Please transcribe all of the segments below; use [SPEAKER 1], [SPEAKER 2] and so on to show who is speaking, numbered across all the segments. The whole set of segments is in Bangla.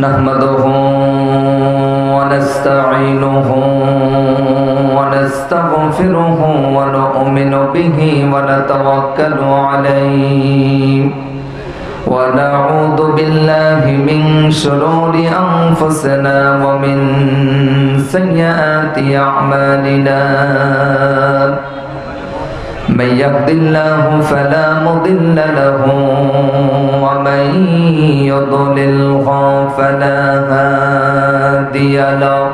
[SPEAKER 1] نحمده ونستعينه ونستغفره ونؤمن به ونتوكل عليه ونعوذ بالله من شرور أنفسنا ومن سيئات أعمالنا من يهد الله فلا مضل له ومن يضلله فلا هادي له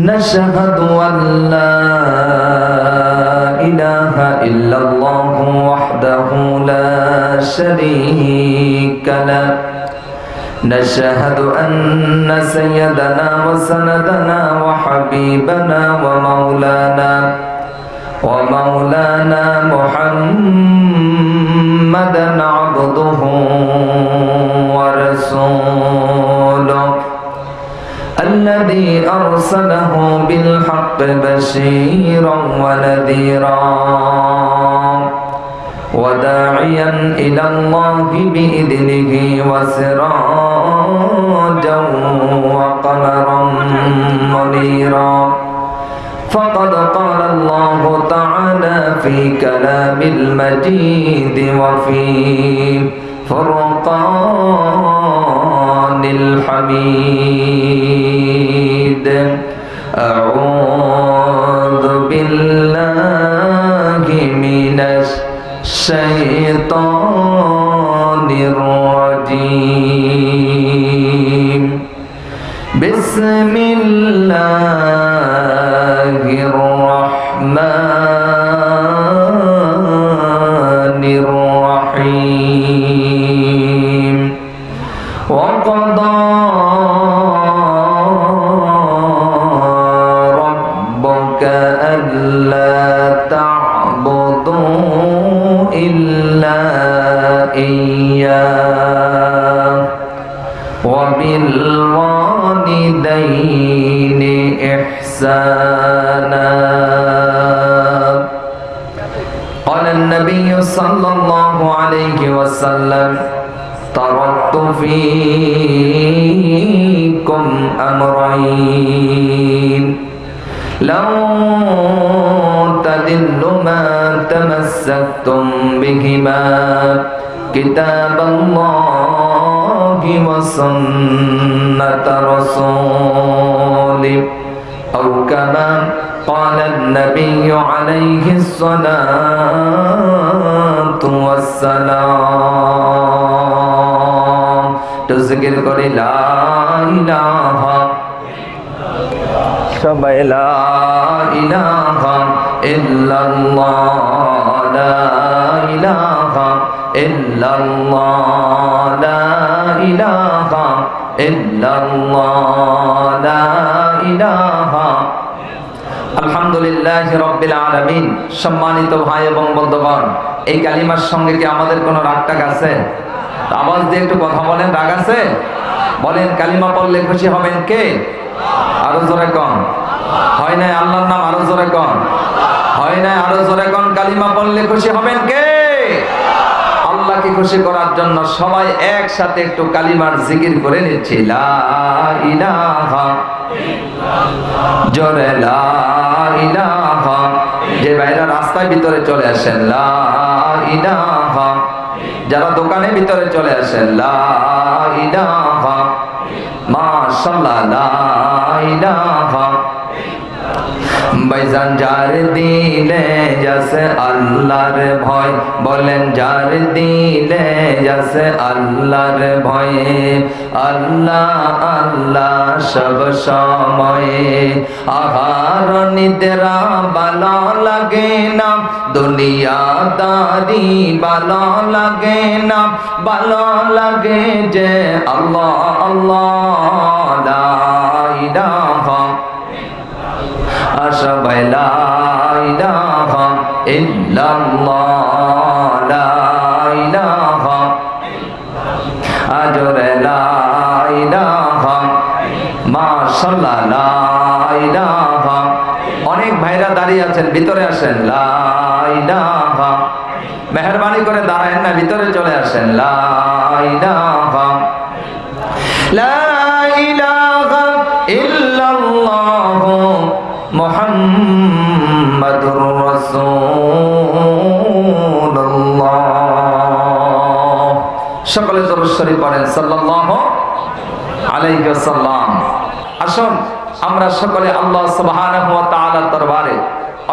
[SPEAKER 1] نشهد أن لا إله إلا الله وحده لا شريك له نشهد أن سيدنا وسندنا وحبيبنا ومولانا محمدا عبده ورسوله الذي أرسله بالحق بشيرا ونذيرا وداعيا إلى الله بإذنه وسراجا وقمرا منيرا فقد قال الله تعالى في كلام المجيد وفي فرقان الحميد أعوذ بالله من الشيطان الرجيم بسم الله الرحمن الرحيم وقضى ربك ألا تعبدوا إلا إياه وبالوالدين إحسانا قال النبي صلى الله عليه وسلم تركت فيكم أمرين لو تضلوا ما تمسكتم بهما كتاب الله وسنة رسوله أو كما قال النبي عليه الصلاة والسلام تذكر করে লা ইলাহা সবাই লা ইলাহা ইল্লাল্লাহ লা ইলাহা ইল্লাল্লাহ লা ইলাহা ইল্লাল্লাহ লা ইলাহা আলহামদুলিল্লাহি রাব্বিল আলামিন। সম্মানিত ভাই এবং বন্ধুগণ, এই কালিমার সঙ্গে কি আমাদের কোনো রাগ টাগ আছে? আওয়াজ দিয়ে একটু কথা বলেন, রাগ আছে? বলেন, কালিমা পড়লে খুশি হবেন কে? আরো জোরে কোন? হয় না আল্লাহর নাম? আরো জোরে কোন? হয় না আরো জোরে কোন? কালিমা পড়লে খুশি হবেন কে? আল্লাহকে খুশি করার জন্য সবাই একসাথে একটু কালিমার জিকির করে নিচ্ছি। লা ইলাহা ইল্লাল্লাহ, জোরে লা ইলাহা। যে ভাইরা রাস্তায় ভিতরে চলে আসেন, লা ইলাহা। যারা দোকানের ভিতরে চলে আসেন, লা ইলাহা। মাশাআল্লাহ, লা ইলাহা। ভাইজান যার দিলে যাছে আল্লাহর ভয়, বলেন যার দিলে যাছে আল্লাহর ভয়ে, আল্লাহ আল্লাহ সব সময়ে। আহার নিদ্রা ভালো লাগে না, দুনিয়াদারি ভালো লাগে না, ভালো লাগে যে আল্লাহ আল্লাহ লা ইলাহা। সবাই লা ইলাহা ইল্লাল্লাহ লা ইলাহা আজরে লা ইলাহা। মাশাআল্লাহ, লা ইলাহা। অনেক ভাইরা দাঁড়িয়ে আছেন, ভিতরে আসেন। লা ইলাহা। মেহেরবানি করে দাঁড়ায়েন না, ভিতরে চলে আসেন। লা ইলাহা লা ইলাহা ইল্লাল্লাহু মুহাম্মাদুর রাসূলুল্লাহ। সকলে দরুদ শরীফ পড়েন সাল্লাল্লাহু আলাইহি ওয়াসাল্লাম। আসুন আমরা সকলে আল্লাহ সুবহানাহু ওয়া তাআলার দরবারে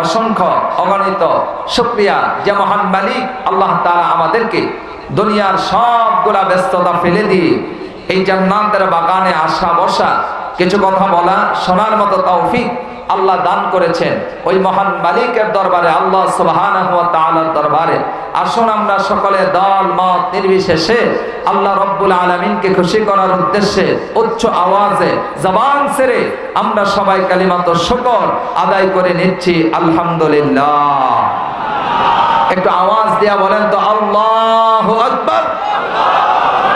[SPEAKER 1] অসংখ্য অগণিত শুকরিয়া যে মহান মালিক আল্লাহ তাআলা আমাদেরকে দুনিয়ার সবগুলা ব্যস্ততা ফেলে দিয়ে এই জান্নাতের বাগানে আসা বসা কিছু কথা বলা শোনার মতো তৌফিক আল্লাহ দান করেছেন। ওই মহান মালিকের দরবারে আল্লাহ সুবহানাহু ওয়া তাআলার দরবারে আসুন আমরা সকলে দল মত নির্বিশেষে আল্লাহ রব্বুল আলামিনকে খুশি করার উদ্দেশ্যে উচ্চ আওয়াজে জবান ছেড়ে আমরা সবাই কালিমাত শুকর আদায় করে নিচ্ছি আলহামদুলিল্লাহ। একটু আওয়াজ দিয়া বলেন তো আল্লাহু আকবার।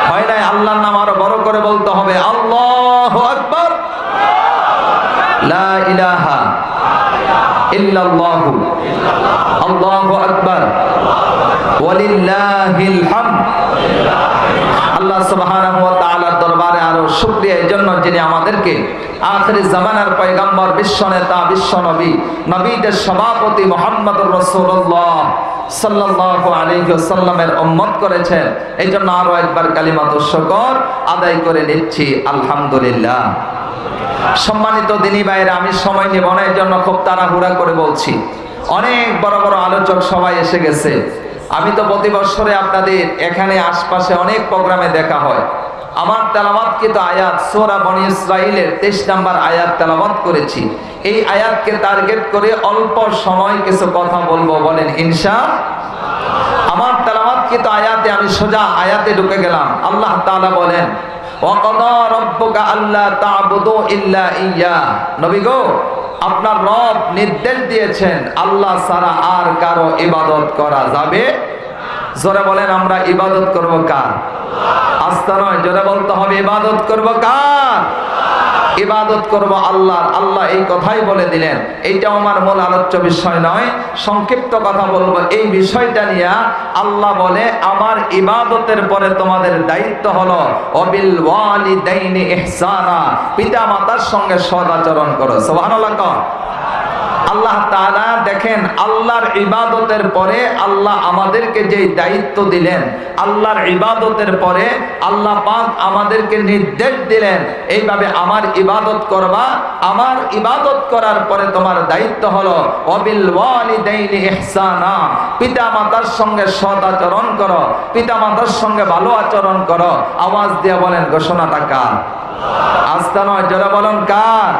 [SPEAKER 1] হয় নাই আল্লাহর নাম আরো বড় করে বলতে হবে আল্লাহু আকবার। লা ইলাহা ইল্লাল্লাহু আল্লাহু আকবার ওয়ালিল্লাহিল হামদ। আল্লাহ সুবহানাহু ওয়া তাআলার দরবারে আরো শুকরিয়া এজন্য যিনি আমাদেরকে আখিরি জামানার পয়গম্বর বিশ্ব নেতা বিশ্ব নবী নবীদের সভাপতি মুহাম্মদুর রাসূলুল্লাহ সাল্লাল্লাহু আলাইহি ওয়াসাল্লামের উম্মত করেছেন। এইজন্য আরো একবার কালিমাতুশ শুকর আদায় করে নিচ্ছি আলহামদুলিল্লাহ। সম্মানিত দিনী ভাইরা, আমি সময় নিব না, এর জন্য খুব তাড়াহুড়া করে বলছি। অনেক বড় বড় আলোচক সবাই এসে গেছে। আমি তো প্রতি বছরে আপনাদের এখানে আশপাশে অনেক প্রোগ্রামে দেখা হয়। আমার তেলাওয়াতকৃত আয়াত সূরা বনী ইসরাঈলের 23 নম্বর আয়াত তেলাওয়াত করেছি। এই আয়াতকে টার্গেট করে অল্প সময় কিছু কথা বলবো, বলেন ইনশাআল্লাহ। আমার তেলাওয়াতকৃত আয়াতে আমি সোজা আয়াতে ঢুকে গেলাম। আল্লাহ তাআলা বলেন ওয়াকাদা রাব্বুকা আল্লা তা'বুদু ইল্লা ইয়্যা। নবী গো, আপনার রব নির্দেশ দিয়েছেন আল্লাহ ছাড়া আর কারো ইবাদত করা যাবে। জোরে বলেন আমরা ইবাদত করব কার? আস্তে নয়, জোরে বলতে হবে ইবাদত করব কার? ইবাদত করব আল্লাহর। আল্লাহ এই কথাই বলে দিলেন। এইটা আমার মূল আলোচ্য বিষয় নয়, সংক্ষিপ্ত কথা বলবো এই বিষয়টা নিয়ে। আল্লাহ বলে আমার ইবাদতের পরে তোমাদের দায়িত্ব হলো ওয়াবিল ওয়ালিদাইনি ইহসানা, পিতা মাতার সঙ্গে সদাচরণ করো। সুবহানাল্লাহ। আল্লাহ তাআলা দেখেন আল্লাহর ইবাদতের পরে আল্লাহ আমাদেরকে যে দায়িত্ব দিলেন, আল্লাহর ইবাদতের পরে আল্লাহ পাক আমাদেরকে নির্দেশ দিলেন এইভাবে আমার ইবাদত করবা। আমার ইবাদত করার পরে তোমার দায়িত্ব হলো ওয়াবিল ওয়ালিদাইনি ইহসানা, পিতা মাতার সঙ্গে সৎ আচরণ করো, পিতা মাতার সঙ্গে ভালো আচরণ করো। আওয়াজ দিয়ে বলেন ঘোষণাটা কার? আস্তে নয়, জোরে বলেন কার?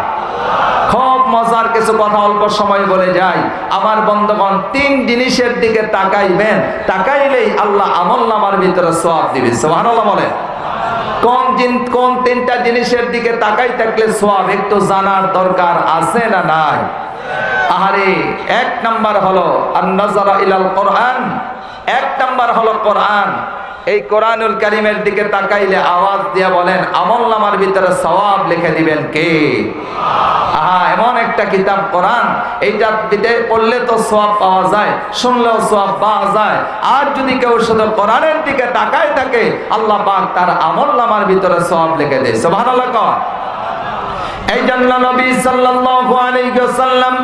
[SPEAKER 1] খুব মজার কিছু কথা অল্প সময় বলে যাই। আমার বন্ধুগণ, 3 জিনিসের দিকে তাকাইবেন, তাকাইলেই আল্লাহ আমলনামার ভিতরে সওয়াব দিবে। সুবহানাল্লাহ বলেন। কোন 3টা জিনিসের দিকে তাকাই থাকলে সওয়াব একটু জানার দরকার আছে না নাই? আহারে, 1 নাম্বার হলো আন-নাযারা ইলাল কোরআন। 1 নাম্বার হলো কোরআন। এই কোরআনুল কারীমের দিকে তাকাইলে আওয়াজ দিয়ে বলেন আমলনামার ভিতরে সওয়াব লিখে দিবেন কে? এমন একটা কিতাব কোরআন, এইটা পড়লে তো সওয়াব পাওয়া যায়, শুনলেও সওয়াব পাওয়া যায়। আর যদি কেউ শুধু কোরআনের দিকে তাকায় থাকে আল্লাহ পাক তার আমলনামার ভিতরে সওয়াব লিখে দেয়। সুবহানাল্লাহ। এই জন্য নবী সাল্লাল্লাহু আলাইহি ওয়াসাল্লাম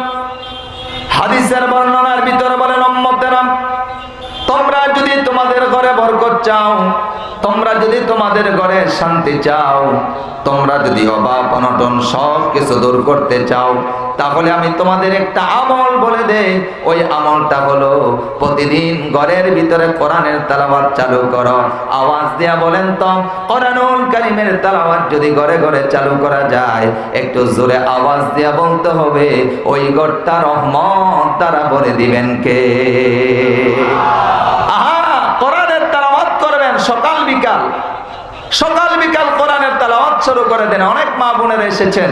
[SPEAKER 1] হাদিসের বর্ণনার ভিতরে বলেন উম্মতেরা, তোমরা যদি তোমাদের ঘরে বরকত চাও, তোমরা যদি তোমাদের ঘরে শান্তি চাও, তোমরা যদি অভাব অনটন সব কিছু দূর করতে চাও, তাহলে আমি তোমাদের একটা আমল বলে দেই। ওই আমলটা হলো প্রতিদিন ঘরের ভিতরে কোরআনের তেলাওয়াত চালু করো। আওয়াজ দিয়া বলেন তো কোরআনুল কারীমের তেলাওয়াত যদি ঘরে ঘরে চালু করা যায়, একটু জোরে আওয়াজ দিয়া বলতে হবে ওই ঘরটা রহমত দ্বারা ভরে দিবেন কে? কোরআনের তেলাওয়াত করবেন সকাল বিকাল, সকাল বিকাল কোরআনের তেলাওয়াত শুরু করে দেন। অনেক মা বোনেরা এসেছেন,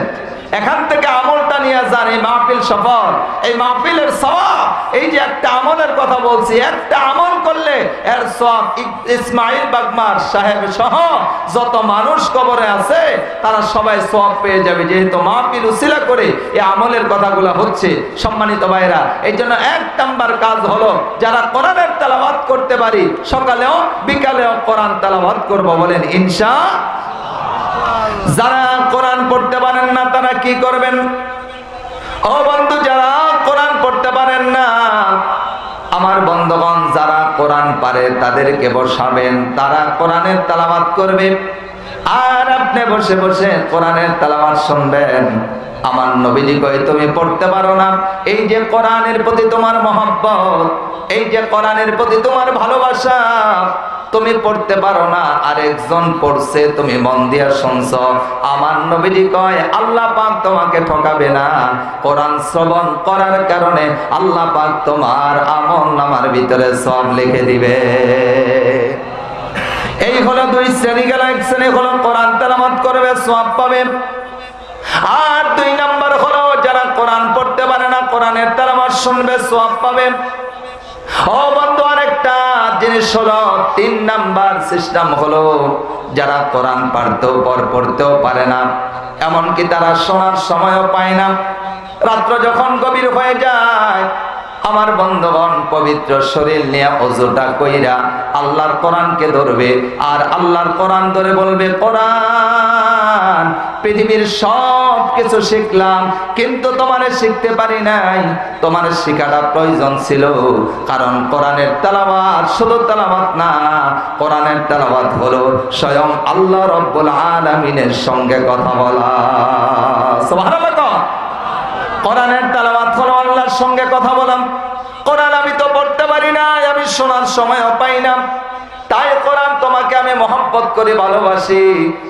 [SPEAKER 1] এখান থেকে আমলটা নিয়ে যান। এই মাহফিল সফর, এই মাহফিলের সওয়াব, এই যে একটা আমলের কথা বলছি, একটা আমল করলে এর সওয়াব ইসমাইল বাগমার সাহেব সহ যত মানুষ কবরে আছে তারা সবাই সওয়াব পেয়ে যাবে, যেহেতু মাহফিল উসিলা করে এই আমলের কথাগুলো হচ্ছে। সম্মানিত ভাইরা, এই জন্য 1 নাম্বার কাজ হলো যারা কোরআনের তেলাওয়াত করতে পারি সকালেও বিকালেও কোরআন তেলাওয়াত করব, বলেন ইনশাআল্লাহ। যারা কোরআন পড়তে পারেন না তারা কি করবেন? ও বন্ধু, যারা কোরআন পড়তে পারেন না, আমার বন্ধুগণ, যারা কোরআন পারে তাদেরকে বসাবেন, তারা কোরআনের তেলাওয়াত করবে, আর আপনি বসে বসে কোরআনের তেলাওয়াত শুনবেন। আমার নবীজি কয়, তুমি পড়তে পারো না, এই যে কোরআনের প্রতি তোমার মহব্বত, এই যে কোরআনের প্রতি তোমার ভালোবাসা, তুমি পড়তে পারো না, আরেকজন পড়ছে, তুমি মন দিয়া শুনছো। আমার নবীজি কয়, আল্লাহ পাক তোমাকে ঠকাবে না। কোরআন শ্রবণ করার কারণে আল্লাহ পাক তোমার আমলনামার ভিতরে সব লিখে দিবে। এই হলো দুই শ্রেণী গেল। এক শ্রেণী হলো কোরআন তেলাওয়াত করবে, সওয়াব পাবে। আর দুই নাম্বার হলো যারা কোরআন পড়তে পারে না, কোরআনের তেলাওয়াত শুনবে, সওয়াব পাবে। ও বন্ধু, আরেকটা জিনিস হলো, 3 নাম্বার সিস্টেম হলো যারা কোরআন পড়তেও পারে না, এমনকি তারা শোনার সময়ও পায় না। রাত্র যখন গভীর হয়ে যায়, আমার বন্ধুগণ, পবিত্র শরীর নিয়ে ওযুটা কইরা আল্লাহর কোরআনকে ধরবে, আর আল্লাহর কোরআন ধরে বলবে, কোরআন, পৃথিবীর সব কিছু শিখলাম, কিন্তু তোমারে শিখতে পারি নাই। তোমার শিখাটা প্রয়োজন ছিল, কারণ কোরআনের তেলাওয়াত শুধু তেলাওয়াত না, কোরআনের তেলাওয়াত হলো স্বয়ং আল্লাহ রাব্বুল আলামিনের সঙ্গে কথা বলা। সুবহানাল্লাহ। কোরআনের তেলাওয়াত হলো আল্লাহর সঙ্গে কথা বলা। কোরআন আমি তো পড়তে পারি না, আমি শোনার সময়ও পাই না, তাই কোরআন তোমাকে আমি মহব্বত করে ভালোবাসি।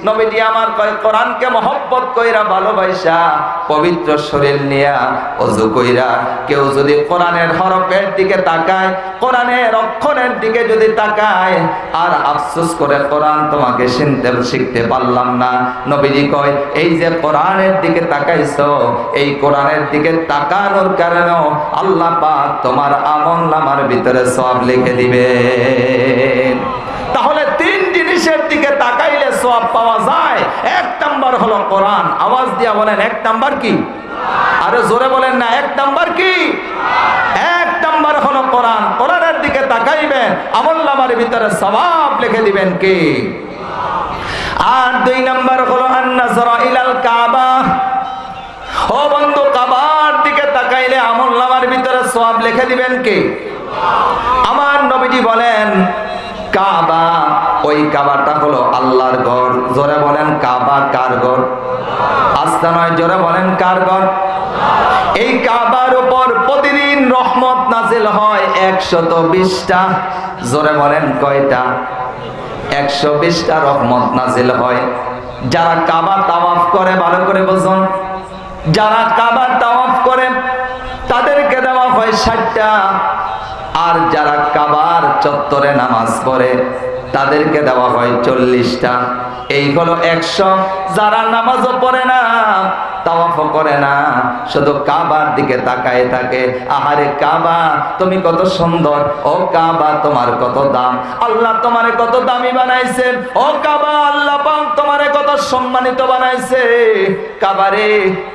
[SPEAKER 1] নবীজি আমার কয়, কোরআনকে মহব্বত কইরা ভালোবাসা পবিত্র শরীর নিয়া ওযু কইরা কেউ যদি কোরআনের হরফের দিকে তাকায়, কোরআনের অক্ষরের দিকে যদি তাকায়, আর আফসোস করে কোরআন তোমাকে শিখতে পারলাম না, নবীজি কয়, এই যে কোরআনের দিকে তাকাইছো, এই কোরআনের দিকে তাকানোর কারণে আল্লাহ পাক তোমার আমলনামার ভিতরে সওয়াব লিখে দিবে। তাহলে 3 জিনিসের দিকে তাকাইলে সওয়াব পাওয়া যায়। 1 নাম্বার হলো কোরআন। আওয়াজ দিয়া বলেন, 1 নাম্বার কি? আরে জোরে বলেন না, 1 নাম্বার কি? 1 নাম্বার হলো কোরআন। কোরআনের দিকে তাকাইবেন, আমলনামার ভিতরে সওয়াব লিখে দিবেন কে? আর 2 নাম্বার হলো আন-নাযরা ইলাল কাবা। ও বন্ধু, কাবার দিকে তাকাইলে আমলনামার ভিতরে সওয়াব লিখে দিবেন কে? আমার নবীজি বলেন, কাবা, ওই কাবাটা হলো আল্লাহর ঘর। জোরে বলেন, কাবা কার ঘর? আস্তে নয়, জোরে বলেন, কার ঘর? এই কাবার উপর প্রতিদিন রহমত নাজিল হয় 120টা। জোরে বলেন, কয়টা? 120টা রহমত নাজিল হয়। যারা কাবা তাওয়াফ করে, ভালো করে বুঝুন, যারা কাবা তাওয়াফ করে তাদেরকে দেওয়া হয় 60টা, আর যারা কাবার চত্বরে নামাজ পড়ে তাদেরকে দেওয়া হয় 40টা। এই হলো 100। যারা নামাজও পড়ে না, তাওয়াফও করে না, শুধু কাবার দিকে তাকায় থাকে, আহারে কাবা তুমি কত সুন্দর, ও কাবা তোমার কত দাম, আল্লাহ তোমারে কত দামি বানাইছে, ও কাবা আল্লাহ পাক তোমারে কত সম্মানিত বানাইছে, কাবারে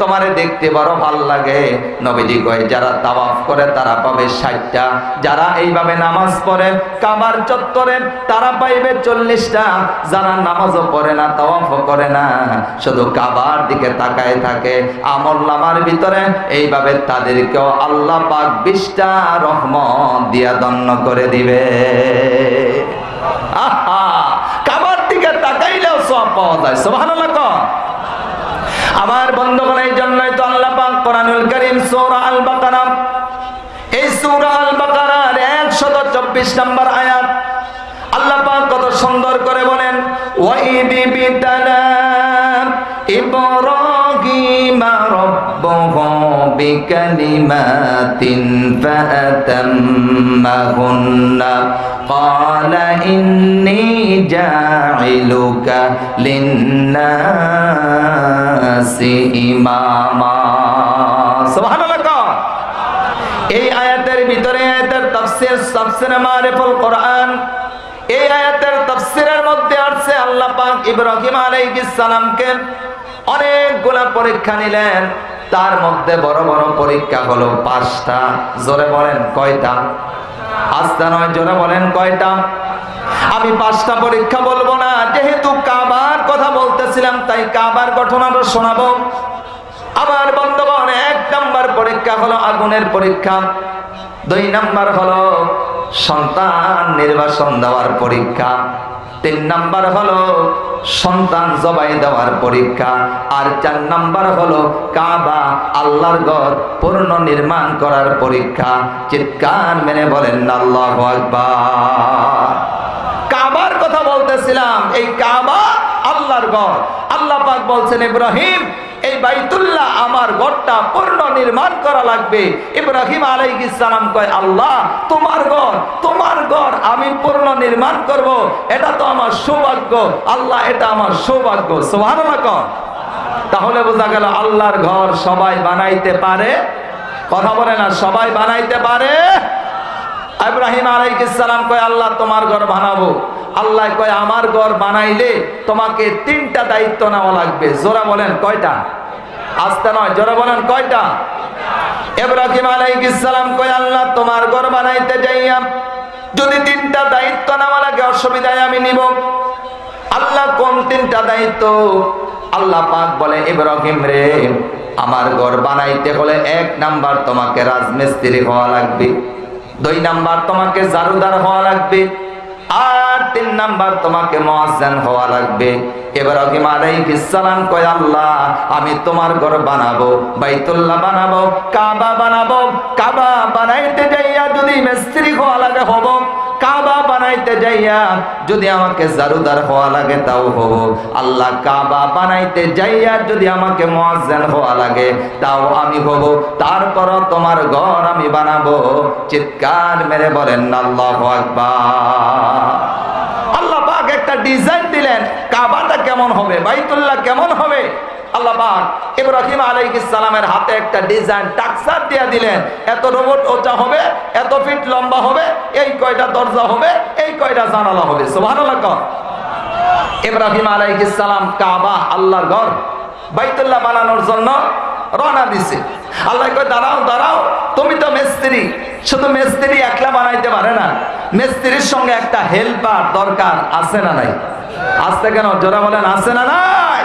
[SPEAKER 1] তোমারে দেখতে বড় ভালো লাগে। নবীজি কয়, যারা তাওয়াফ করে তারা পাবে 60টা, যারা এইভাবে নামাজ পড়ে কাবার চত্বরে তারা পাইবে 40টা। যারা নামাজও পড়ে না, তাওয়াফও করে না, শুধু কাবার দিকে তাকায় থাকে, আমলনামার ভিতরে এইভাবে তাদেরকেও আল্লাহ পাক 20টা রহমত দিয়া দন্য করে দিবে। আহা, কাবার দিকে তাকাইলেও সওয়াব পাওয়া যায়। সুবহানাল্লাহ। আমার বন্ধুগণ, এই জন্যই তো আল্লাহ পাক কোরআনুল কারীম সূরা আল বাকারা, এই সূরা আল বাকারার 124 নম্বর আয়াত আল্লাহ পাক কত সুন্দর করে বলেন, ওয়াইদি বিতালা ইব্রাহিমা রাব্বুহু বিকালিমাতিন ফাআতাম্মাহুন্না ক্বালা ইন্নী জাইলুকা লিন্নাসি ইমামা। সুবহানাল্লাহ। এই আয়াতের ভিতরে আয়াতের তাফসীর মারিফুল কোরআন, এই আয়াতের তাফসীরের মধ্যে আছে আল্লাহ পাক ইব্রাহিম আলাইহিস সালামকে অনেকগুলা পরীক্ষা নিলেন, তার মধ্যে বড় বড় পরীক্ষা হলো 5টা। জোরে বলেন, কয়টা? আস্তে নয়, জোরে বলেন, কয়টা? আমি 5টা পরীক্ষা বলবো না, যেহেতু কাবার কথা বলতে বলতেছিলাম, তাই কাবার ঘটনাটা শোনাবো। আবার বন্ধুগণ, 1 নাম্বার পরীক্ষা হলো আগুনের পরীক্ষা, 2 নাম্বার হলো সন্তান নির্বাচন দেওয়ার পরীক্ষা, 3 নাম্বার হলো সন্তান জবাই দেওয়ার পরীক্ষা, আর 4 নাম্বার হলো কাবা আল্লাহর ঘর পূর্ণ নির্মাণ করার পরীক্ষা। চিৎকার মেনে বলেন আল্লাহু আকবার। কাবার কথা বলতেছিলাম, এই কাবা আল্লাহর ঘর। আল্লাহ পাক বলছেন, ইব্রাহিম এই বাইতুল্লাহ আমার ঘরটা পূর্ণ নির্মাণ করা লাগবে। ইব্রাহিম আলাইহিস সালাম কয়, আল্লাহ তোমার ঘর আমি পূর্ণ নির্মাণ করব, এটা তো আমার সৌভাগ্য। আল্লাহ, এটা আমার সৌভাগ্য। সুবহানাল্লাহ। তাহলে বোঝা গেল আল্লাহর ঘর সবাই বানাইতে পারে। কথা বলে না, সবাই বানাইতে পারে। ইব্রাহিম আলাইহিস সালাম কয়, আল্লাহ তোমার ঘর বানাবো। আল্লাহ কয়, আমার ঘর বানাইলে তোমাকে 3টা দায়িত্ব নেওয়া লাগবে। জোরা বলেন কয়টা? আস্তে নয়, জোরা বলেন কয়টা? ইব্রাহিম আলাইহিস সালাম কয়, আল্লাহ তোমার ঘর বানাইতে যাইয়া যদি 3টা দায়িত্ব নেওয়া লাগে, অসুবিধায় আমি নিব। আল্লাহ কোন 3টা দায়িত্ব? আল্লাহ পাক বলে, ইব্রাহিম রে, আমার ঘর বানাইতে হলে 1 নাম্বার তোমাকে রাজমিস্ত্রি হওয়া লাগবে, 2 নাম্বার তোমাকে জারুদার হওয়া লাগবে, আর 3 নাম্বার তোমাকে মুয়াজ্জিন হওয়া লাগবে। ইব্রাহিম আলাইহিস সালাম কয়, আল্লাহ আমি তোমার ঘর বানাবো, বাইতুল্লাহ বানাবো, কাবা বানাবো। কাবা বানাইতে যাইয়া যদি মিস্ত্রি হওয়া লাগে হব, কাবা বানাইতে যাইয়া যদি আমাকে জারুদার হওয়া লাগে তাও হব। আল্লাহ, কাবা বানাইতে যাইয়া যদি আমাকে মুয়াজ্জিন হওয়া লাগে তাও আমি হব। তারপর তোমার ঘর আমি বানাবো। চিৎকার মেরে বলেন আল্লাহু আকবার। আল্লাহ পাক একটা ডিজাইন দিলেন, কাবাটা কেমন হবে, বাইতুল্লাহ কেমন হবে। আল্লাহ পাক ইব্রাহিম আলাইহিস সালামের হাতে একটা ডিজাইন টাকসার দিয়ে দিলেন। এত রোবট ওচা হবে, এত ফিট লম্বা হবে, এই কয়টা দরজা হবে, এই কয়টা জানালা হবে। সুবহানাল্লাহ। ইব্রাহিম আলাইহিস সালাম কাবা আল্লাহর ঘর বাইতুল্লাহ বানানোর জন্য রওনা দিছে। আল্লাহ কয়, দাঁড়াও দাঁড়াও, তুমি তো মিস্ত্রি, শুধু মিস্ত্রি একলা বানাইতে পারে না, মিস্ত্রির সঙ্গে একটা হেল্পার দরকার, আছে না নাই? আসতে কেন, জোরা বলেন, আছে না নাই?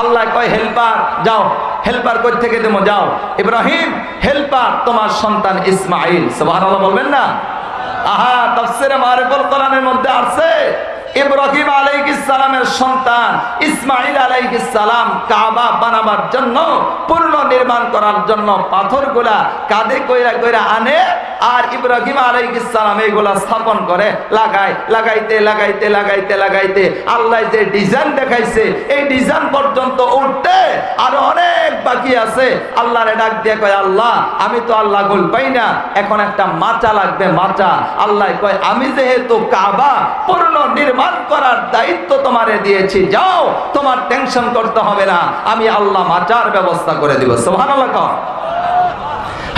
[SPEAKER 1] আল্লাহ কয়, হেল্পার যাও। হেল্পার কই থেকে দেবো? যাও ইব্রাহিম, হেল্পার তোমার সন্তান ইসমাইল। সুবহানাল্লাহ বলবেন না? আহা, তাফসীরে মারিফুল কোরআনের মধ্যে আছে, ইব্রাহিম আলাইহিস সালামের সন্তান ইসমাইল আলাইহিস সালাম কাবা বানাবার জন্য, পূর্ণ নির্মাণ করার জন্য পাথরগুলা কাঁধে কইরা কইরা আনে, আর ইব্রাহিম আলাইহিস সালাম এগুলা স্থাপন করে, লাগাইতে লাগাইতে লাগাইতে লাগাইতে আল্লাহ যে ডিজাইন দেখাইছে, এই ডিজাইন পর্যন্ত উঠতে আর অনেক বাকি আছে। আল্লাহরে ডাক দিয়ে কয়, আল্লাহ আমি তো আল্লাহ গোল পাই না, এখন একটা মাচা লাগবে, মাচা। আল্লাহ কয়, আমি যেহেতু কাবা পূর্ণ নির্মাণ করার দায়িত্ব তোমারে দিয়েছি, যাও, তোমার টেনশন করতে হবে না, আমি আল্লাহ মাচার ব্যবস্থা করে দিব। সুবহানাল্লাহ।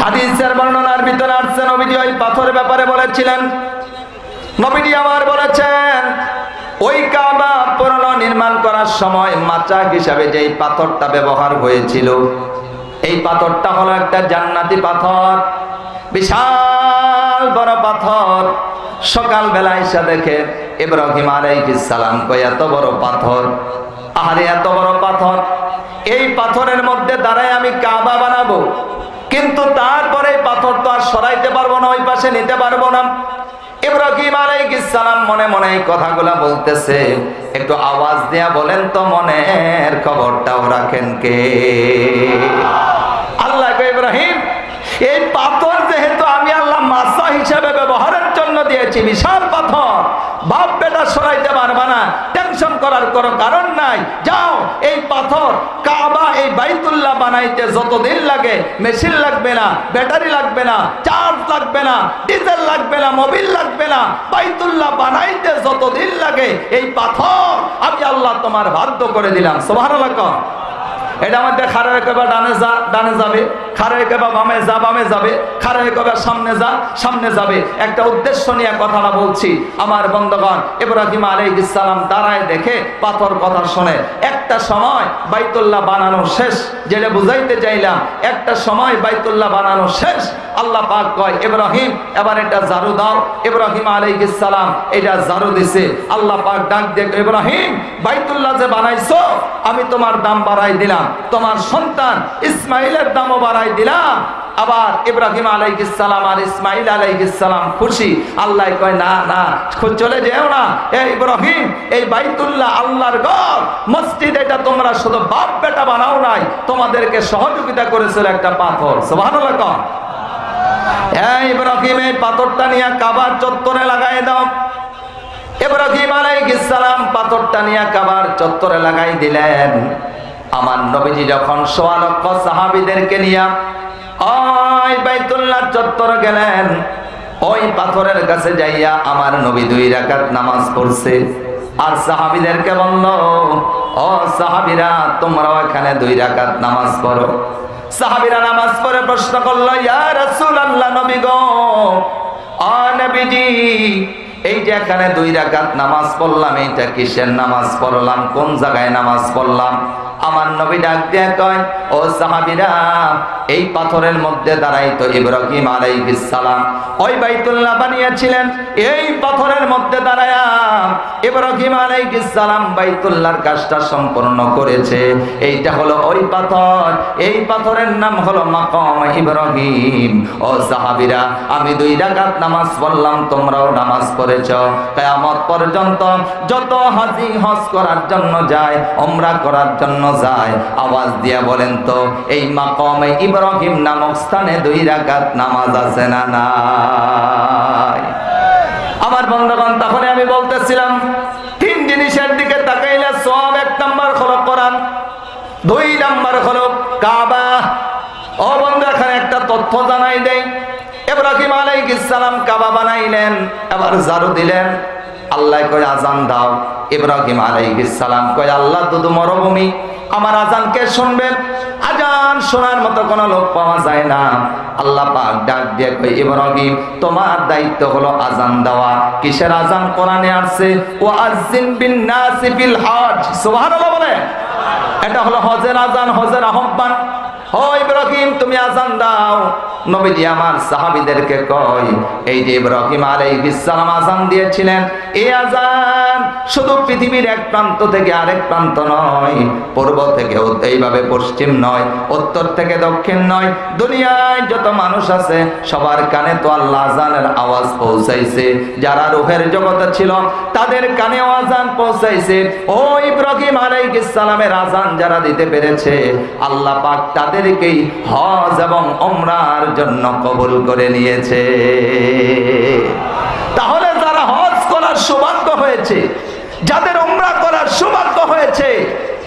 [SPEAKER 1] হাদিসের বর্ণনার ভিতরে আসছে, নবীজি ওই পাথরের ব্যাপারে বলেছিলেন, নবীজি আমার বলেছেন, ওই কাবা পূর্ণ নির্মাণ করার সময় মাচা হিসাবে যেই পাথরটা ব্যবহার হয়েছিল, এই পাথরটা হলো একটা জান্নাতি পাথর, বিশাল বড় পাথর। সকাল বেলা এসে দেখে ইব্রাহিম আলাইহিস সালাম কয়, এত বড় পাথর, আরে এত বড় পাথর, এই পাথরের মধ্যে দাঁড়ায় আমি কাবা বানাবো, কিন্তু তারপরে পাথর তো আর সরাইতে পারবো না, ওই পাশে নিতে পারবো না। ইব্রাহিম আলাইহিস সালাম মনে মনে এই কথাগুলা বলতেছে। একটু আওয়াজ দিয়া বলেন তো, মনের খবরটাও রাখেন কে? আল্লাহ কয়, ইব্রাহিম এই পাথর যেহেতু আমি আল্লাহ মাসা হিসাবে ব্যবহারের জন্য দিয়েছি, বিশাল পাথর, বাপ বেটা সরাইতে পারবা না, টেনশন করার কোনো কারণ নাই, যাও এই পাথর কাবা এই বাইতুল্লাহ বানাইতে যতদিন লাগে, মেশিন লাগবে না, ব্যাটারি লাগবে না, চার্জ লাগবে না, ডিজেল লাগবে না, মোবিল লাগবে না, বাইতুল্লাহ বানাইতে যতদিন লাগে এই পাথর আমি আল্লাহ তোমার বাধ্য করে দিলাম। সুবহানাল্লাহ। এটা আমাদের খারাপ ডানে যাবে, খাড়া হয়ে কবে বামে যা, বামে যাবে, খাড়া হয়ে কবে সামনে যা, সামনে যাবে। একটা উদ্দেশ্য নিয়ে কথাটা বলছি আমার বন্ধুগণ। ইব্রাহিম আলাইহিস সালাম দাঁড়ায় দেখে পাথর কথা শুনে। একটা সময় বাইতুল্লাহ বানানো শেষ, যেটা বুঝাইতে চাইলাম, একটা সময় বাইতুল্লাহ বানানো শেষ। আল্লাহ পাক কয় ইব্রাহিম এবার এটা ঝাড়ু দাও। ইব্রাহিম আলাইহিস সালাম এটা ঝাড়ু দিছে। আল্লাহ পাক ডাক দিয়ে ইব্রাহিম বাইতুল্লাহ যে বানাইছো আমি তোমার দাম বাড়াই দিলাম, তোমার সন্তান ইসমাইলের দামও বাড়াই দিলাম। আবার ইব্রাহিম আলাইহিস সালাম আর ইসমাইল আলাইহিস সালাম খুশি। আল্লাহ কয় না না, চলে যেও না। এই ইব্রাহিম, এই বাইতুল্লাহ আল্লাহর ঘর, মসজিদ, এটা তোমরা শুধু বাপ বেটা বানাও নাই, তোমাদেরকে সহযোগিতা করেছিল একটা পাথর। সুবহানাল্লাহ কও। এই ইব্রাহিম এই পাথরটা নিয়ে কাবার চত্বরে লাগাই দাও। ইব্রাহিম আলাইহিস সালাম পাথরটা নিয়ে কাবার চত্বরে লাগাই দিলেন। আমার নবীজি যখন ১৬ লক্ষ সাহাবীদেরকে নিয়ে ওই বাইতুল্লাহ চত্বরে গেলেন, ওই পাথরের কাছে যাইয়া আমার নবী 2 রাকাত নামাজ পড়ছে। আর সাহাবীদেরকে বলল, ও সাহাবীরা তোমরাও এখানে 2 রাকাত নামাজ পড়ো। সাহাবীরা নামাজ পড়ে প্রশ্ন করলো, ইয়া রাসূলুল্লাহ, নবী গো, ও নবীজি, এই যে এখানে 2 রাকাত নামাজ পড়লাম, এইটা কিসের নামাজ পড়লাম, কোন জায়গায় নামাজ পড়লাম? আমার নবী ডাক দিয়ে কয়, ও সাহাবীরা, এই পাথরের মধ্যে দাঁড়াই তো ইব্রাহিম আলাইহিস সালাম ওই বাইতুল্লাহ বানিয়েছিলেন। এই পাথরের মধ্যে দাঁড়ায়া ইব্রাহিম আলাইহিস সালাম বাইতুল্লাহর কাজটা সম্পূর্ণ করেছে। এইটা হলো ওই পাথর, এই পাথরের নাম হলো মাকাম ইব্রাহিম। ও সাহাবীরা, আমি 2 রাকাত নামাজ পড়লাম, তোমরাও নামাজ পড়েছো। কিয়ামত পর্যন্ত যত হাজী হজ করার জন্য যায়, উমরা করার জন্য যায়, আওয়াজ দিয়া বলেন তো এই মাকামে ইব্রাহিম নামক স্থানে 2 রাকাত নামাজ আছে না নাই? আমার বন্ধুগণ, তাহলে আমি বলতেছিলাম 3 জিনিসের দিকে তাকাইলে সওয়াব। 1 নাম্বার হলো কোরআন, 2 নাম্বার হলো কাবা। ও বন্ধু, এখানে একটা তথ্য জানাই দেই। ইব্রাহিম আলাইহিস সালাম কাবা বানাইলেন, এবার ঝাড়ু দিলেন। আল্লাহ কয় আজান দাও। ইব্রাহিম আলাইহিস সালাম কয়, আল্লাহ দুদু মরুভূমি, আমার আজান কে শুনবে? আজান শোনার মতো কোনো লোক পাওয়া যায় না। আল্লাহ পাক ডাক দিয়ে কয়, ইব্রাহিম, তোমার দায়িত্ব হলো আজান দেওয়া। কিসের আজান? কোরআনে আসছে, ওয়াজ্জিন বিন নাসি ফিল হজ। সুবহানাল্লাহ বলে। এটা হলো হজের আজান, হজের আহ্বান। ও ইব্রাহিম, তুমি আজান দাও। নবীজি আমার সাহাবীদেরকে কয়, এই যে ইব্রাহিম আলাইহিস সালাম আজান দিয়েছিলেন, এই আজান শুধু পৃথিবীর এক প্রান্ত থেকে আরেক প্রান্ত নয়, পূর্ব থেকে এইভাবে পশ্চিম নয়, উত্তর থেকে দক্ষিণ নয়, দুনিয়ায় যত মানুষ আছে সবার কানে তো আল্লাহ আজানের আওয়াজ পৌঁছাইছে। যারা রূহের জগতে ছিল তাদের কানেও আজান পৌঁছাইছে। ও ইব্রাহিম আলাইহিস সালামের আজান যারা দিতে পেরেছে, আল্লাহ পাক তাদেরকেই হজ এবং উমরার জন্য কবুল করে নিয়েছে। তাহলে যারা হজ করার সৌভাগ্য হয়েছে, যাদের উমরা করার সৌভাগ্য হয়েছে,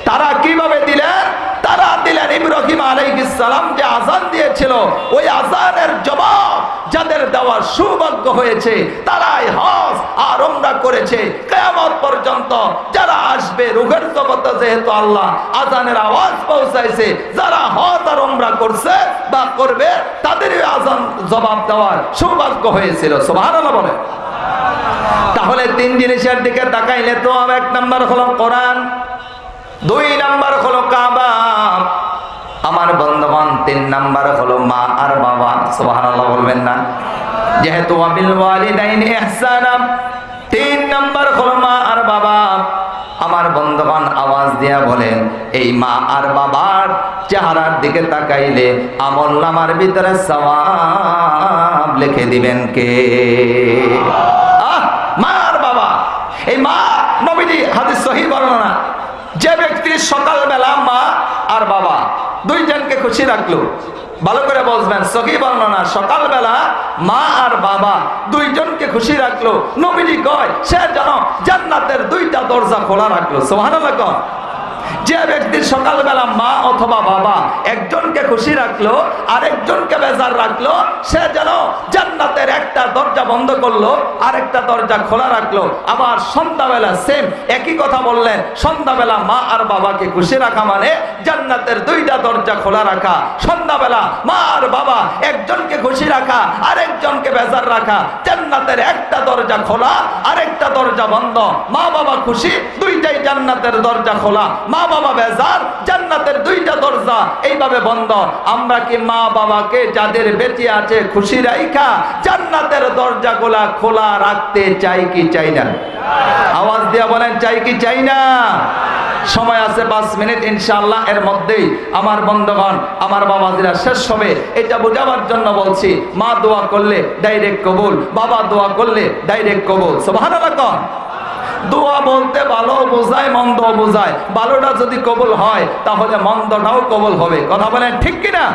[SPEAKER 1] তারা কিভাবে দিলেন? তারা দিলেন ইব্রাহিম আলাইহিস সালাম যে আজান দিয়েছিল, ওই আজানের জবাব যাদের দেওয়ার সৌভাগ্য হয়েছে, তারাই হজ আর উমরা করেছে। কিয়ামত পর্যন্ত যারা আসবে রূহের জগতে, যেহেতু আল্লাহ আজানের আওয়াজ পৌঁছাইছে, যারা হজ আর উমরা করছে বা করবে, তাদেরই আজান জবাব দেওয়ার সৌভাগ্য হয়েছিল। সুবহানাল্লাহ বলে। তাহলে 3 জিনিসের দিকে তাকাইলে তো 1 নাম্বার হলো কোরআন, 2 নাম্বার হলো কাবা। আমার বন্ধুগণ, 3 নাম্বার হলো মা আর বাবা। সুবহানাল্লাহ বলবেন না? যেহেতু ওয়াবিল ওয়ালিদাইনি ইহসানা, 3 নাম্বার হলো মা আর বাবা। আমার বন্ধুগণ, আওয়াজ দিয়া বলেন, এই মা আর বাবার চেহারার দিকে তাকাইলে আমলনামার ভিতরে সওয়াব লিখে দিবেন কে? মা আর বাবা। এই মা, নবীজি হাদিস সহিহ বর্ণনা, যে ব্যক্তি সকালবেলা মা আর বাবা 2 জনকে খুশি রাখলো, ভালো করে বুঝবেন, সহিহ বর্ণনা, সকালবেলা মা আর বাবা 2 জনকে খুশি রাখলো, নবীজি কয় সে যেন জান্নাতের 2টা দরজা খোলা রাখলো। সুবহানাল্লাহ। যে ব্যক্তি সকালবেলা মা অথবা বাবা একজনকে খুশি রাখলো আর একজনকে বেজার রাখলো, সে যেন জান্নাতের একটা দরজা বন্ধ করলো আর একটা দরজা খোলা রাখলো। আবার সন্ধ্যাবেলা সেম একই কথা বললেন, সন্ধ্যাবেলা মা আর বাবাকে খুশি রাখা মানে জান্নাতের দুইটা দরজা খোলা রাখা। সন্ধ্যাবেলা মা আর বাবা একজনকে খুশি রাখা আর একজনকে বেজার রাখা, জান্নাতের একটা দরজা খোলা আর একটা দরজা বন্ধ। মা বাবা খুশি, দুইটাই জান্নাতের দরজা খোলা, মা বাবা বেজার, জান্নাতের দুইটা দরজা এইভাবে বন্ধ। আমরা কি মা বাবাকে যাদের বেঁচে আছে খুশি রাইখা জান্নাতের দরজাগুলা খোলা রাখতে চাই কি চাই না? আওয়াজ দিয়া বলেন, চাই কি চাই না? সময় আছে 5 মিনিট ইনশাআল্লাহ, এর মধ্যেই আমার বন্ধুগণ, আমার বাবাজিরা শেষ হবে। এটা বোঝাবার জন্য বলছি, মা দোয়া করলে ডাইরেক্ট কবুল, বাবা দোয়া করলে ডাইরেক্ট কবুল। সুবহানাল্লাহ। দোয়া বলতে ভালো বোঝায় মন্দ বোঝায়, ভালোটা যদি কবুল হয় তাহলে মন্দটাও কবুল হবে। কথা বলেন ঠিক কিনা?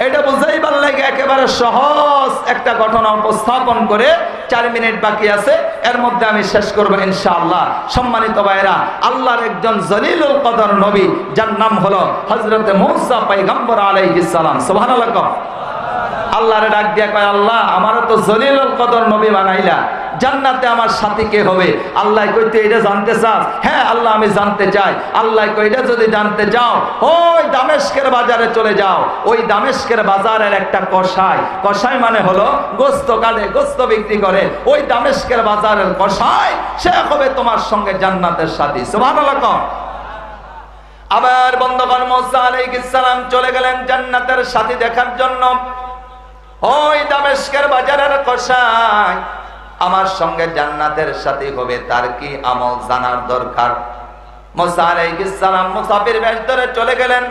[SPEAKER 1] এটা বুঝাইবার লাগে একেবারে সহজ একটা ঘটনা উপস্থাপন করে 4 মিনিট বাকি আছে, এর মধ্যে আমি শেষ করবো ইনশাআল্লাহ। সম্মানিত ভাইরা, আল্লাহর একজন জলিলুল কদর নবী, যার নাম হলো হযরতে মূসা পয়গম্বর আলাইহিস সালাম। সুবহানাল্লাহ। আল্লাহরে ডাক দিয়া কয়, আল্লাহ আমারও তো জলিলুল কদর নবী বানাইলা, জান্নাতে আমার সাথী কে হবে? আল্লাহ কইতে এটা জানতে চাস? হ্যাঁ আল্লাহ আমি জানতে চাই। আল্লাহ কই এটা যদি জানতে চাও ওই দামেস্কের বাজারে চলে যাও। ওই দামেস্কের বাজারের একটা কসাই, কসাই মানে হলো গোস্ত কাটে, গোস্ত বিক্রি করে, ওই দামেস্কের বাজারের কসাই, সে হবে তোমার সঙ্গে জান্নাতের সাথী। সুবহানাল্লাহ। আবার বন্ধুগণ, মূসা আলাইহিস সালাম চলে গেলেন জান্নাতের সাথী দেখার জন্য। ওই দামেস্কের বাজারের কসাই আমার সঙ্গে জান্নাতের সাথী হবে, তার কি আমল জানার দরকার। মূসা আলাইহিস সালাম মুসাফির বেশ ধরে চলে গেলেন।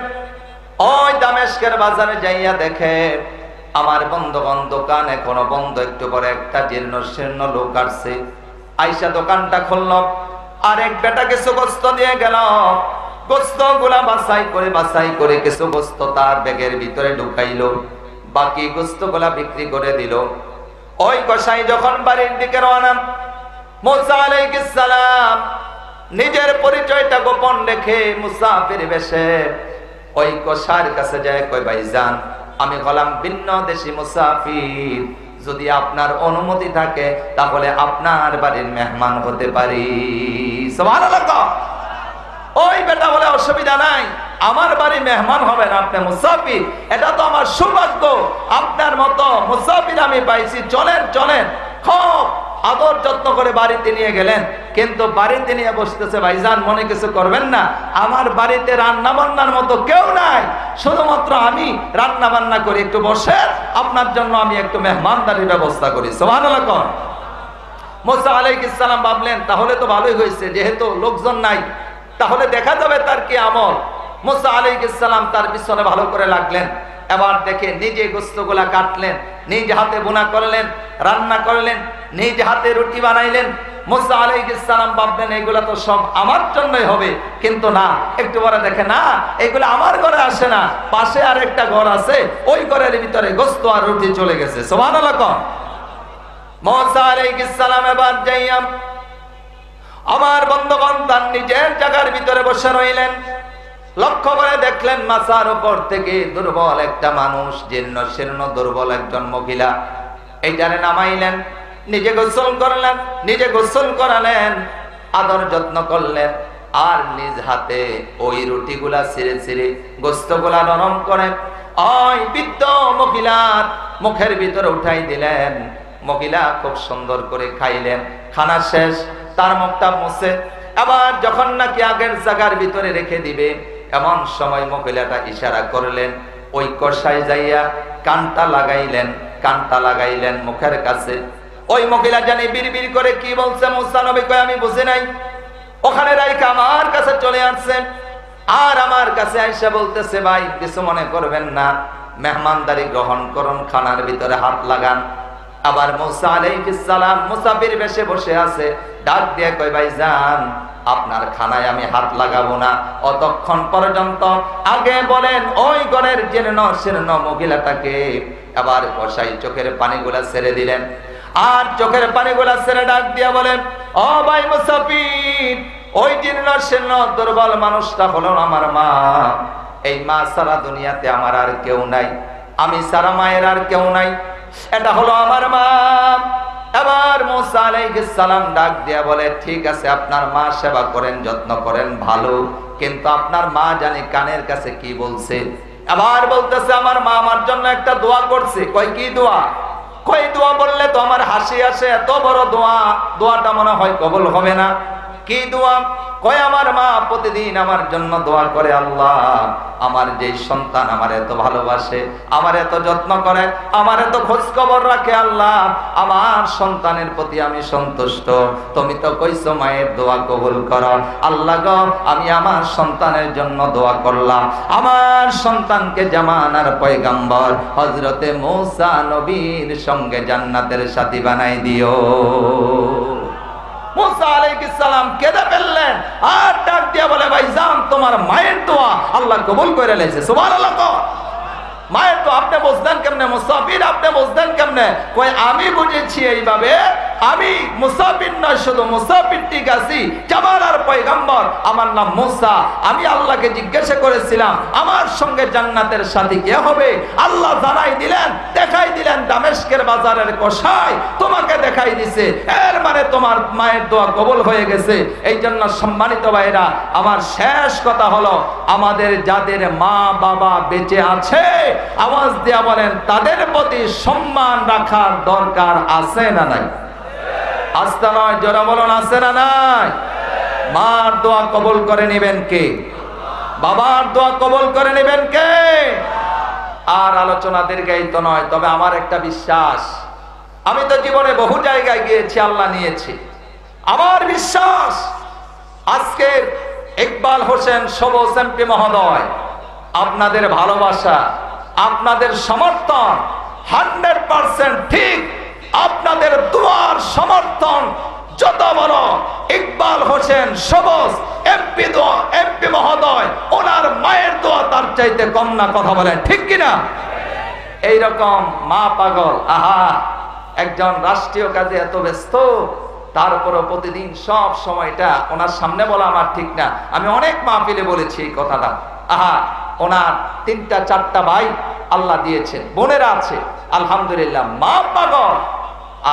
[SPEAKER 1] ওই দামেস্কের বাজারে যাইয়া দেখে আমার বন্ধুগণ দোকান এখনো বন্ধ। একটু পরে একটা জীর্ণ শীর্ণ লোক আসছে, আইসা দোকানটা খুলল, আর এক বেটা কিছু গোস্ত দিয়ে গেল। গোস্ত গুলা বাছাই করে কিছু গোস্ত তার ব্যাগের ভিতরে ঢুকাইলো, বাকি গোস্ত গুলা বিক্রি করে দিল। ওই কসাই যখন বাড়ির দিকে রওনা, মূসা আলাইহিস সালাম নিজের পরিচয়টা গোপন রেখে মুসাফির বেশে ওই কসাইর কাছে যায়, কই ভাইজান আমি হলাম ভিন্ন দেশি মুসাফির, যদি আপনার অনুমতি থাকে তাহলে আপনার বাড়ির মেহমান হতে পারি। সুবহানাল্লাহ। ওই বেটা বলে অসুবিধা নাই, আমার বাড়ি মেহমান হবেন, আপনি মুসাফির, এটা তো আমার সৌভাগ্য, আপনার মতো মুসাফির আমি পাইছি, চলেন চলেন। খুব আদর যত্ন করে বাড়িতে নিয়ে গেলেন, কিন্তু বাড়িতে নিয়ে বসতেছে, ভাইজান মনে কিছু করবেন না, আমার বাড়িতে রান্না বান্নার মতো কেউ নাই, শুধুমাত্র আমি রান্না বান্না করি, একটু বসে আপনার জন্য আমি একটু মেহমানদারির ব্যবস্থা করি। সুবহানাল্লাহ। মূসা আলাইহিস সালাম ভাবলেন তাহলে তো ভালোই হয়েছে, যেহেতু লোকজন নাই তাহলে দেখা যাবে তার কি আমল। মূসা আলাইহিস সালাম তার পিছনে ভালো করে লাগলেন। এবার দেখে নিজে গোস্তগুলা কাটলেন, নিজ হাতে বোনা করলেন, রান্না করলেন, নিজ হাতে রুটি বানাইলেন। মূসা আলাইহিস সালাম ভাবলেন এগুলা তো সব আমার জন্যই হবে, কিন্তু না, একটু পরে দেখে না এগুলো আমার ঘরে আসে না, পাশে আর একটা ঘর আছে, ওই ঘরের ভিতরে গোস্ত আর রুটি চলে গেছে। সুবহানাল্লাহ। মূসা আলাইহিস সালাম এবার যাইয়া আমার বন্ধুগণ তার নিজের জায়গার ভিতরে বসে রইলেন। লক্ষ্য করে দেখলেন মাথার উপর থেকে দুর্বল একটা মানুষ, জীর্ণ শীর্ণ দুর্বল একজন মহিলা, এইটারে নামাইলেন, নিজে গোসল করলেন, নিজে গোসল করালেন, আদর যত্ন করলেন, আর নিজ হাতে ওই রুটিগুলা ছিঁড়ে ছিঁড়ে গোস্তগুলা নরম করে ওই বৃদ্ধ মহিলার মুখের ভিতরে উঠাই দিলেন। মহিলা খুব সুন্দর করে খাইলেন। খানা শেষ, তার মুখটা মুছে আবার যখন নাকি আগের জায়গার ভিতরে রেখে দিবে, এমন সময় মহিলাটা ইশারা করলেন, ওই কষাই যাইয়া কানটা লাগাইলেন মুখের কাছে। ওই মহিলা জানি বিড়বিড় করে কি বলছে, মূসা নবী কয় আমি বুঝি নাই, ওখানে রাইখা আমার কাছে চলে আসছে, আর আমার কাছে আইসা বলতেছে ভাই কিছু মনে করবেন না, মেহমানদারি গ্রহণ করুন, খানার ভিতরে হাত লাগান। আবার মূসা আলাইহিস সালাম মুসাফির বেশে বসে আছে, ডাক দিয়ে কয় ভাইজান আপনার খানায় আমি হাত লাগাবো না, অতক্ষণ পর্যন্ত আগে বলেন ওই ঘরের জীর্ণ শীর্ণ মহিলাটাকে। আবার কসাই চোখের পানিগুলা ছেড়ে দিলেন, আর চোখের পানিগুলা ছেড়ে ডাক দিয়া বলেন, ও ভাই মুসাফির ওই জীর্ণ শীর্ণ দুর্বল মানুষটা হলো আমার মা। এই মা সারা দুনিয়াতে আমার আর কেউ নাই, আমি সারা মায়ের আর কেউ নাই, এটা হলো আমার মা। এবার মুসা আলাইহিস সালাম ডাক দিয়া বলে, ঠিক আছে আপনার মা সেবা করেন, যত্ন করেন, ভালো, কিন্তু আপনার মা জানি কানের কাছে কি বলছে। আবার বলতেছে আমার মা আমার জন্য একটা দোয়া করছে। কয় কি দোয়া? কয় দোয়া বললে তো আমার হাসি আসে, এত বড় দোয়া, দোয়াটা মনে হয় কবুল হবে না। কি দোয়া? কয় আমার মা প্রতিদিন আমার জন্য দোয়া করে, আল্লাহ আমার যে সন্তান আমার এত ভালোবাসে, আমার এত যত্ন করে, আমার এত খোঁজ খবর রাখে, আল্লাহ আমার সন্তানের প্রতি আমি সন্তুষ্ট। তুমি তো কইছো মায়ের দোয়া কবুল করো। আল্লাহ গো, আমি আমার সন্তানের জন্য দোয়া করলাম, আমার সন্তানকে জামানার পয়গাম্বর হযরতে মূসা নবীর সঙ্গে জান্নাতের সাথী বানাই দিও। মুসা আলাইহিস সালাম কেঁদে ফেললেন আর ডাক দিয়া বলে, ভাইজান তোমার মায়ের দোয়া আল্লাহ কবুল করে লেছে। সুবহানাল্লাহ। মায়ের তো আপনি বুঝলেন কেমনে? মুসাফির আপনি বুঝলেন কেমনে? কই আমি বুঝেছি এইভাবে, আমি মুসাফির নয়, শুধু মুসাফির ঠিক আছি, জামানার পয়গম্বর, আমার নাম মুসা। আমি আল্লাহকে জিজ্ঞাসা করেছিলাম আমার সঙ্গে জান্নাতের সাথী কে হবে, আল্লাহ জানাই দিলেন, দেখাই দিলেন দামেস্কের বাজারের কসাই তোমাকে দেখাই দিছে। এর মানে তোমার মায়ের দোয়া কবুল হয়ে গেছে। এই জন্য সম্মানিত ভাইরা, আমার শেষ কথা হলো, আমাদের যাদের মা বাবা বেঁচে আছে আওয়াজ দিয়া বলেন, তাদের প্রতি সম্মান রাখার দরকার আছে না নাই? আস্তে নয়, জোরে বলুন, আছে না নাই? মার দোয়া কবুল করে নেবেন কে? বাবার দোয়া কবুল করে নেবেন কে? আর আলোচনা দীর্ঘায়িত নয়, তবে আমার একটা বিশ্বাস, আমি তো জীবনে বহু জায়গায় গিয়েছি, আল্লাহ নিয়েছি, আমার বিশ্বাস আজকে ইকবাল হোসেন সবুজ এমপি মহোদয়, আপনাদের ভালোবাসা, আপনাদের সমর্থন 100% ঠিক, আপনাদের দোয়ার সমর্থন যত বড় ইকবাল হোসেন সবুজ এমপি মহোদয়, ওনার মায়ের দোয়া তার চাইতে কম না। কথা বলেন ঠিক কিনা? এইরকম মা পাগল, আহা, একজন রাষ্ট্রীয় কাজে এত ব্যস্ত, তারপরও প্রতিদিন সব সময়টা ওনার সামনে বলা আমার ঠিক না। আমি অনেক মাহফিলে বলেছি এই কথাটা। আহা, ওনার 3টা 4টা ভাই আল্লাহ দিয়েছেন, বোনেরা আছে, আলহামদুলিল্লাহ। মা পাগল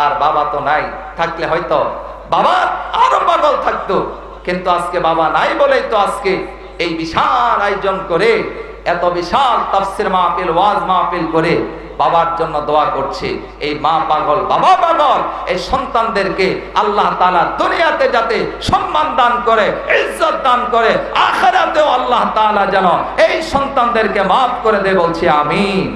[SPEAKER 1] আর বাবা তো নাই, থাকলে হয়তো বাবা আরো পাগল থাকতো, কিন্তু আজকে বাবা নাই বলেই তো আজকে এই বিশাল আয়োজন করে, এত বিশাল তাফসীর মাহফিল, ওয়াজ মাহফিল করে বাবার জন্য দোয়া করছে। এই মা পাগল বাবা পাগল এই সন্তানদেরকে আল্লাহ তাআলা দুনিয়াতে যাতে সম্মান দান করে, ইজ্জত দান করে, আখিরাতেও আল্লাহ তাআলা যেন এই সন্তানদেরকে মাফ করে দেয়, বলছি আমিন।